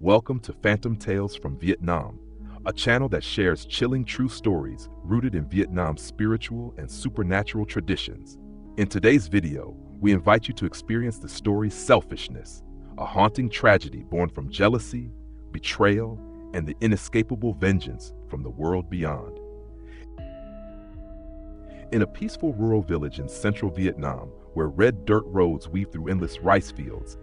Welcome to Phantom Tales from Vietnam, a channel that shares chilling true stories rooted in Vietnam's spiritual and supernatural traditions. In today's video, we invite you to experience the story Selfishness, a haunting tragedy born from jealousy, betrayal, and the inescapable vengeance from the world beyond. In a peaceful rural village in central Vietnam, where red dirt roads weave through endless rice fields,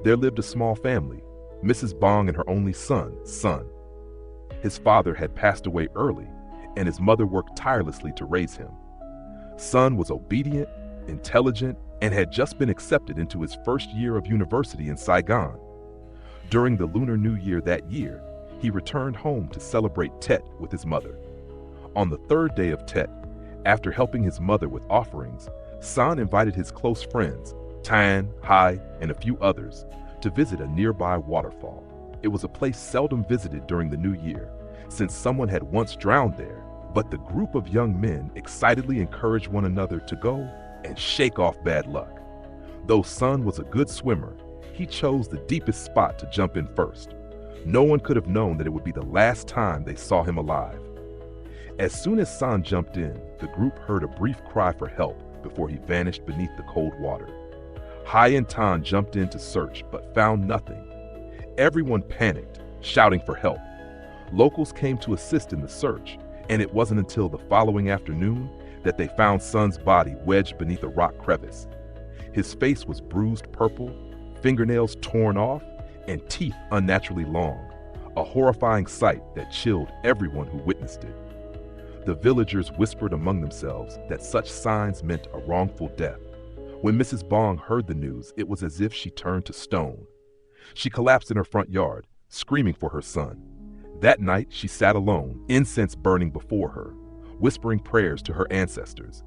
there lived a small family, Mrs. Bong and her only son, Sun. His father had passed away early, and his mother worked tirelessly to raise him. Sun was obedient, intelligent, and had just been accepted into his first year of university in Saigon. During the Lunar New Year that year, he returned home to celebrate Tet with his mother. On the third day of Tet, after helping his mother with offerings, Sun invited his close friends, Tan, Hai, and a few others, to visit a nearby waterfall. It was a place seldom visited during the new year, since someone had once drowned there, but the group of young men excitedly encouraged one another to go and shake off bad luck. Though Sun was a good swimmer, he chose the deepest spot to jump in first. No one could have known that it would be the last time they saw him alive. As soon as Sun jumped in, the group heard a brief cry for help before he vanished beneath the cold water. Hai and Tan jumped in to search, but found nothing. Everyone panicked, shouting for help. Locals came to assist in the search, and it wasn't until the following afternoon that they found Sun's body wedged beneath a rock crevice. His face was bruised purple, fingernails torn off, and teeth unnaturally long, a horrifying sight that chilled everyone who witnessed it. The villagers whispered among themselves that such signs meant a wrongful death. When Mrs. Bong heard the news, it was as if she turned to stone. She collapsed in her front yard, screaming for her son. That night, she sat alone, incense burning before her, whispering prayers to her ancestors.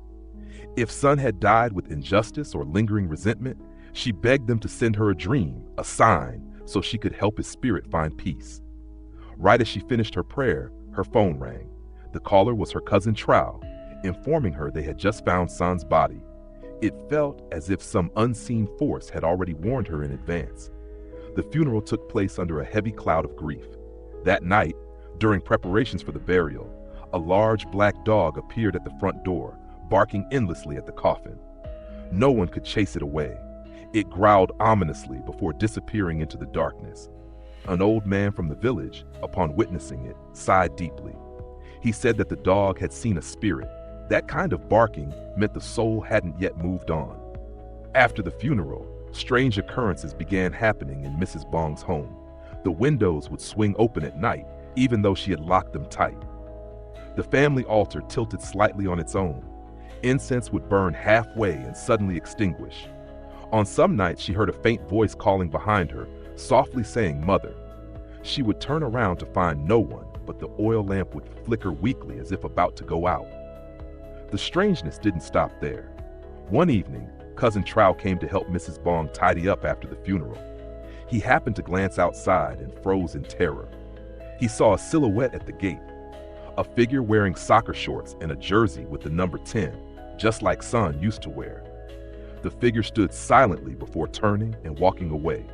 If Sun had died with injustice or lingering resentment, she begged them to send her a dream, a sign, so she could help his spirit find peace. Right as she finished her prayer, her phone rang. The caller was her cousin Trao, informing her they had just found Sun's body. It felt as if some unseen force had already warned her in advance. The funeral took place under a heavy cloud of grief. That night, during preparations for the burial, a large black dog appeared at the front door, barking endlessly at the coffin. No one could chase it away. It growled ominously before disappearing into the darkness. An old man from the village, upon witnessing it, sighed deeply. He said that the dog had seen a spirit. That kind of barking meant the soul hadn't yet moved on. After the funeral, strange occurrences began happening in Mrs. Bong's home. The windows would swing open at night, even though she had locked them tight. The family altar tilted slightly on its own. Incense would burn halfway and suddenly extinguish. On some nights, she heard a faint voice calling behind her, softly saying, "Mother." She would turn around to find no one, but the oil lamp would flicker weakly as if about to go out. The strangeness didn't stop there. One evening, Cousin Trao came to help Mrs. Bong tidy up after the funeral. He happened to glance outside and froze in terror. He saw a silhouette at the gate, a figure wearing soccer shorts and a jersey with the number 10, just like Sun used to wear. The figure stood silently before turning and walking away.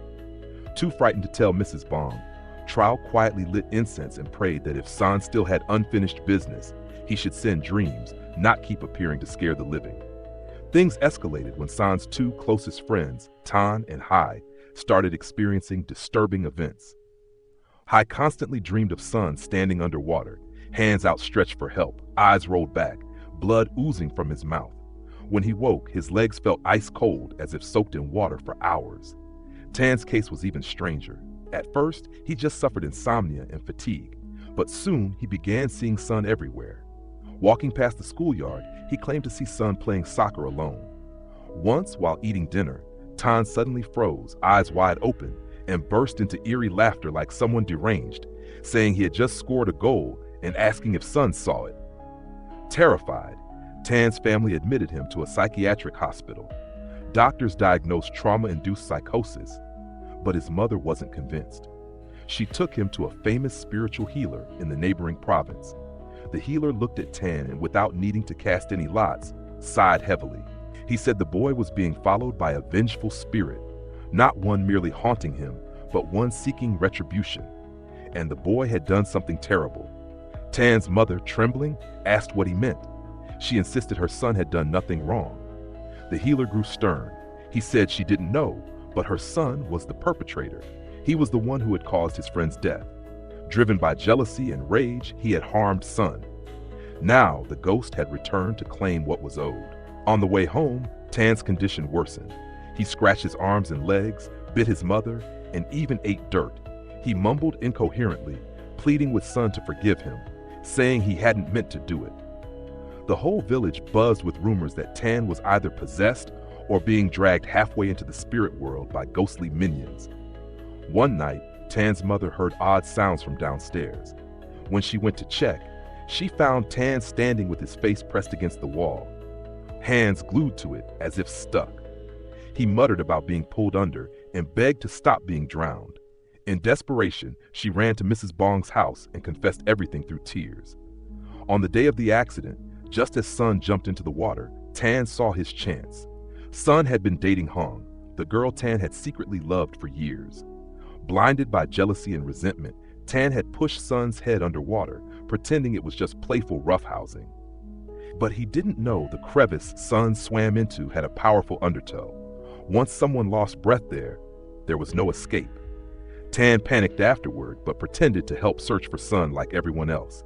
Too frightened to tell Mrs. Bong, Trao quietly lit incense and prayed that if Sun still had unfinished business, he should send dreams, not keep appearing to scare the living. Things escalated when San's two closest friends, Tan and Hai, started experiencing disturbing events. Hai constantly dreamed of Sun standing underwater, hands outstretched for help, eyes rolled back, blood oozing from his mouth. When he woke, his legs felt ice cold as if soaked in water for hours. Tan's case was even stranger. At first, he just suffered insomnia and fatigue, but soon he began seeing Sun everywhere. Walking past the schoolyard, he claimed to see Sun playing soccer alone. Once, while eating dinner, Tan suddenly froze, eyes wide open, and burst into eerie laughter like someone deranged, saying he had just scored a goal and asking if Sun saw it. Terrified, Tan's family admitted him to a psychiatric hospital. Doctors diagnosed trauma-induced psychosis, but his mother wasn't convinced. She took him to a famous spiritual healer in the neighboring province. The healer looked at Tan and, without needing to cast any lots, sighed heavily. He said the boy was being followed by a vengeful spirit, not one merely haunting him, but one seeking retribution. And the boy had done something terrible. Tan's mother, trembling, asked what he meant. She insisted her son had done nothing wrong. The healer grew stern. He said she didn't know, but her son was the perpetrator. He was the one who had caused his friend's death. Driven by jealousy and rage, he had harmed Son. Now the ghost had returned to claim what was owed. On the way home, Tan's condition worsened. He scratched his arms and legs, bit his mother, and even ate dirt. He mumbled incoherently, pleading with Son to forgive him, saying he hadn't meant to do it. The whole village buzzed with rumors that Tan was either possessed or being dragged halfway into the spirit world by ghostly minions. One night, Tan's mother heard odd sounds from downstairs. When she went to check, she found Tan standing with his face pressed against the wall, hands glued to it as if stuck. He muttered about being pulled under and begged to stop being drowned. In desperation, she ran to Mrs. Bong's house and confessed everything through tears. On the day of the accident, just as Son jumped into the water, Tan saw his chance. Son had been dating Hong, the girl Tan had secretly loved for years. Blinded by jealousy and resentment, Tan had pushed Son's head underwater, pretending it was just playful roughhousing. But he didn't know the crevice Son swam into had a powerful undertow. Once someone lost breath there was no escape. Tan panicked afterward, but pretended to help search for Son like everyone else.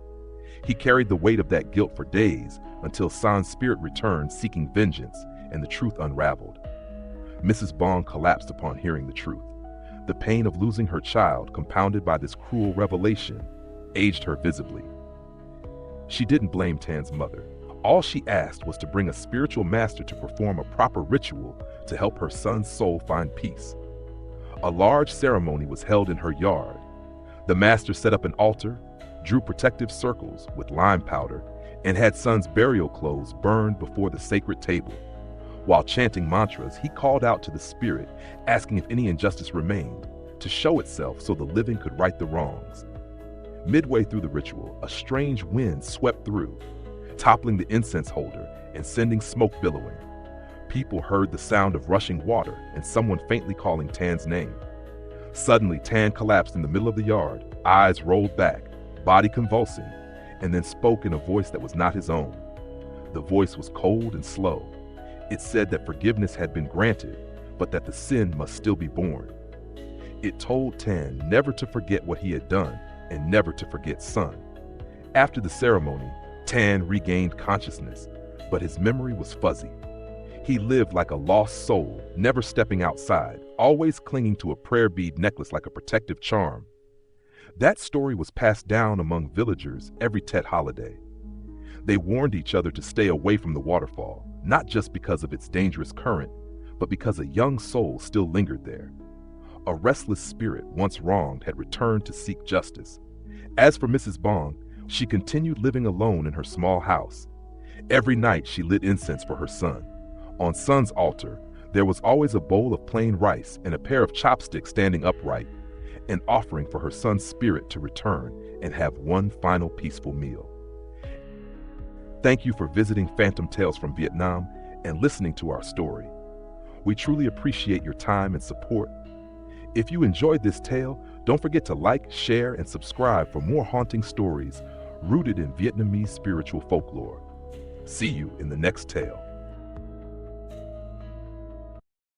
He carried the weight of that guilt for days until Son's spirit returned seeking vengeance and the truth unraveled. Mrs. Bong collapsed upon hearing the truth. The pain of losing her child, compounded by this cruel revelation, aged her visibly. She didn't blame Tan's mother. All she asked was to bring a spiritual master to perform a proper ritual to help her son's soul find peace. A large ceremony was held in her yard. The master set up an altar, drew protective circles with lime powder, and had Son's burial clothes burned before the sacred table. While chanting mantras, he called out to the spirit, asking if any injustice remained, to show itself so the living could right the wrongs. Midway through the ritual, a strange wind swept through, toppling the incense holder and sending smoke billowing. People heard the sound of rushing water and someone faintly calling Tan's name. Suddenly, Tan collapsed in the middle of the yard, eyes rolled back, body convulsing, and then spoke in a voice that was not his own. The voice was cold and slow. It said that forgiveness had been granted, but that the sin must still be borne. It told Tan never to forget what he had done and never to forget Son. After the ceremony, Tan regained consciousness, but his memory was fuzzy. He lived like a lost soul, never stepping outside, always clinging to a prayer bead necklace like a protective charm. That story was passed down among villagers every Tet holiday. They warned each other to stay away from the waterfall, not just because of its dangerous current, but because a young soul still lingered there. A restless spirit, once wronged, had returned to seek justice. As for Mrs. Bong, she continued living alone in her small house. Every night she lit incense for her son. On Son's altar, there was always a bowl of plain rice and a pair of chopsticks standing upright, an offering for her son's spirit to return and have one final peaceful meal. Thank you for visiting Phantom Tales from Vietnam and listening to our story. We truly appreciate your time and support. If you enjoyed this tale, don't forget to like, share, and subscribe for more haunting stories rooted in Vietnamese spiritual folklore. See you in the next tale.